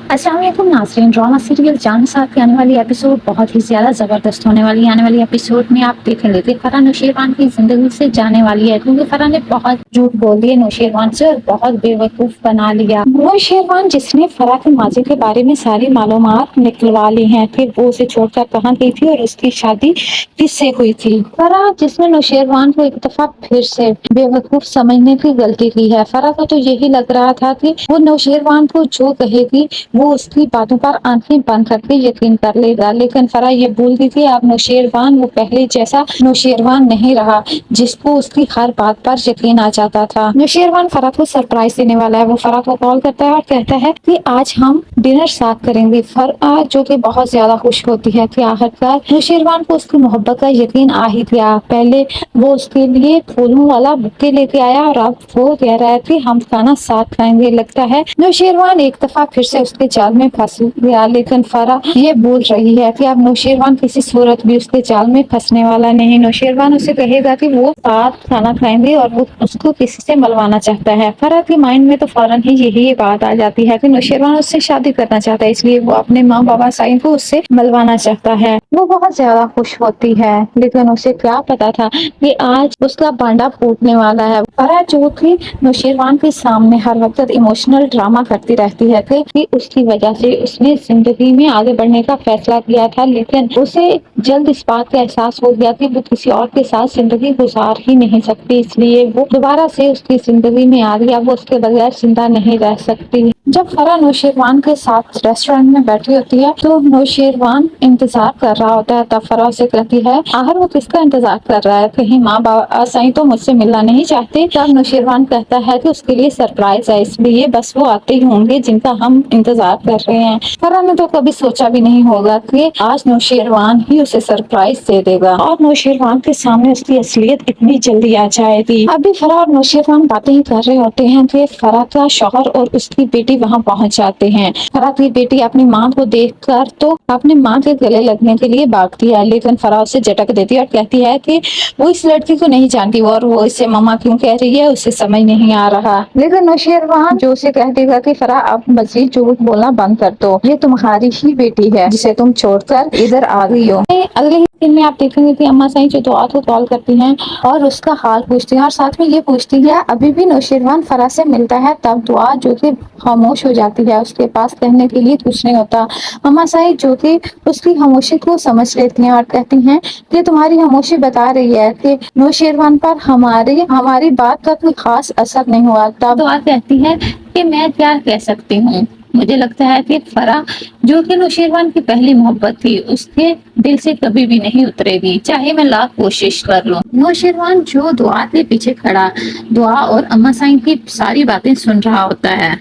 السلام علیکم ناظرین، ڈرامہ سیریل جان ساتھ کی آنے والی ایپیسوڈ بہت ہی زیادہ زبردست ہونے والی ہے۔ آنے والی ایپیسوڈ میں آپ دیکھیں گے کہ فرح نوشیروان کی زندگی سے جانے والی ہے، کیونکہ فرح نے بہت جھوٹ بول دیے نوشیروان سے اور بہت بے وقوف بنا لیا نوشیروان، جس نے فرح کے ماضی کے بارے میں ساری معلومات نکلوا لی ہیں، پھر وہ اسے چھوڑ کر کہاں گئی تھی اور اس کی شادی کس سے ہوئی تھی۔ فرح جس نے نوشیروان کو ایک دفعہ پھر سے بے وقوف سمجھنے کی غلطی کی ہے۔ فرح کو تو یہی لگ رہا تھا کہ وہ نوشیروان کو جو کہے گی وہ اس کی باتوں پر آنکھیں بند کر کے یقین کر لے گا، لیکن فرح یہ بھول گئی تھی اب نوشیروان وہ پہلے جیسا نوشیروان نہیں رہا جس کو اس کی ہر بات پر یقین آ جاتا تھا۔ نوشیروان فرح کو سرپرائز دینے والا ہے، وہ فرح کو کال کرتا ہے اور کہتا ہے کہ آج ہم ڈنر ساتھ کریں گے۔ فرح جو کہ بہت زیادہ خوش ہوتی ہے کہ آخرکار نوشیروان کو اس کی محبت کا یقین آ ہی گیا۔ پہلے وہ اس کے لیے پھولوں والا بکے لے کے آیا اور اب وہ کہہ رہا ہے کہ ہم کھانا ساتھ کھائیں گے۔ لگتا ہے نوشیروان ایک دفعہ پھر سے اس کے جال میں پھنس گیا، لیکن فرح یہ بول رہی ہے کہ اب نوشیروان کسی صورت بھی اس کے جال میں پھنسنے والا نہیں۔ نوشیروان اسے کہے گا کہ وہ ساتھ کھانا کھائیں گے اور وہ اس کو کسی سے ملوانا چاہتا ہے۔ فرح کے مائنڈ میں تو فوراً ہی یہی بات آ جاتی ہے کہ نوشیروان اس سے شادی کرنا چاہتا ہے، اس لیے وہ اپنے ماں بابا سائن کو اس سے ملوانا چاہتا ہے۔ وہ بہت زیادہ خوش ہوتی ہے، لیکن اسے کیا پتا تھا کہ آج اس کا بانڈا پھوٹنے والا ہے۔ فرح جو کہ نوشیروان کے سامنے ہر وقت ایموشنل ڈرامہ کرتی رہتی ہے کہ اس کی وجہ سے اس نے زندگی میں آگے بڑھنے کا فیصلہ کیا تھا، لیکن اسے جلد اس بات کا احساس ہو گیا کہ وہ کسی اور کے ساتھ زندگی گزار ہی نہیں سکتی، اس لیے وہ دوبارہ سے اس کی زندگی میں آ گیا، وہ اس کے بغیر زندہ نہیں رہ سکتی۔ جب فرح نوشیروان کے ساتھ ریسٹورینٹ میں بیٹھی ہوتی ہے تو نوشیروان انتظار کر رہا ہوتا ہے، تب فرح اسے کہتی ہے آخر وہ کس کا انتظار کر رہا ہے، کہیں ماں بابا سائیں تو مجھ سے ملنا نہیں چاہتے۔ تب نوشیروان کہتا ہے کہ اس کے لیے سرپرائز ہے، اس لیے بس وہ آتے ہی ہوں گے جن کا ہم انتظار کر رہے ہیں۔ فرح نے تو کبھی سوچا بھی نہیں ہوگا کہ آج نوشیروان ہی اسے سرپرائز دے دے گا اور نوشیروان کے سامنے اس کی اصلیت اتنی جلدی آ جائے گی۔ ابھی فرح اور نوشیروان باتیں ہی کر رہے ہوتے ہیں کہ فرح کا شوہر اور اس کی بیٹی وہاں پہنچ جاتے ہیں۔ فرح کی بیٹی اپنی ماں کو دیکھ کر تو اپنی ماں کے گلے لگنے کے لیے بھاگتی ہے، لیکن فرح اسے جھٹک دیتی ہے اور کہتی ہے کہ وہ اس لڑکی کو نہیں جانتی اور وہ اسے ماما کیوں کہہ رہی ہے اسے سمجھ نہیں آ رہا۔ لیکن نوشیروان جو اسے کہہ دے گا کہ فرح اب مزید جھوٹ بولنا بند کر دو، یہ تمہاری ہی بیٹی ہے جسے تم چھوڑ کر ادھر آ گئی ہو۔ اگلے ہی دن میں آپ دیکھیں گے کہ اما سائیں جو دعا کو کال کرتی ہیں اور اس کا حال پوچھتی ہیں اور ساتھ میں یہ پوچھتی ہے ابھی بھی نوشیروان فرح سے ملتا ہے، تب دعا جو کہ خاموش ہو جاتی ہے، اس کے پاس کہنے کے لیے کچھ نہیں ہوتا۔ اما سائیں جو کہ اس کی خاموشی کو سمجھ لیتی ہیں اور کہتی ہیں کہ تمہاری خاموشی بتا رہی ہے کہ نوشیروان پر ہماری بات کا کوئی خاص اثر نہیں ہوا۔ تب دعا کہتی ہے کہ میں کیا کہہ سکتی ہوں، مجھے لگتا ہے کہ فرح جو کہ نوشیروان کی پہلی محبت تھی اس کے دل سے کبھی بھی نہیں اترے گی، چاہے میں لاکھ کوشش کر لوں۔ نوشیروان جو دعا کے پیچھے کھڑا دعا اور اما سائیں کی ساری باتیں سن رہا ہوتا ہے۔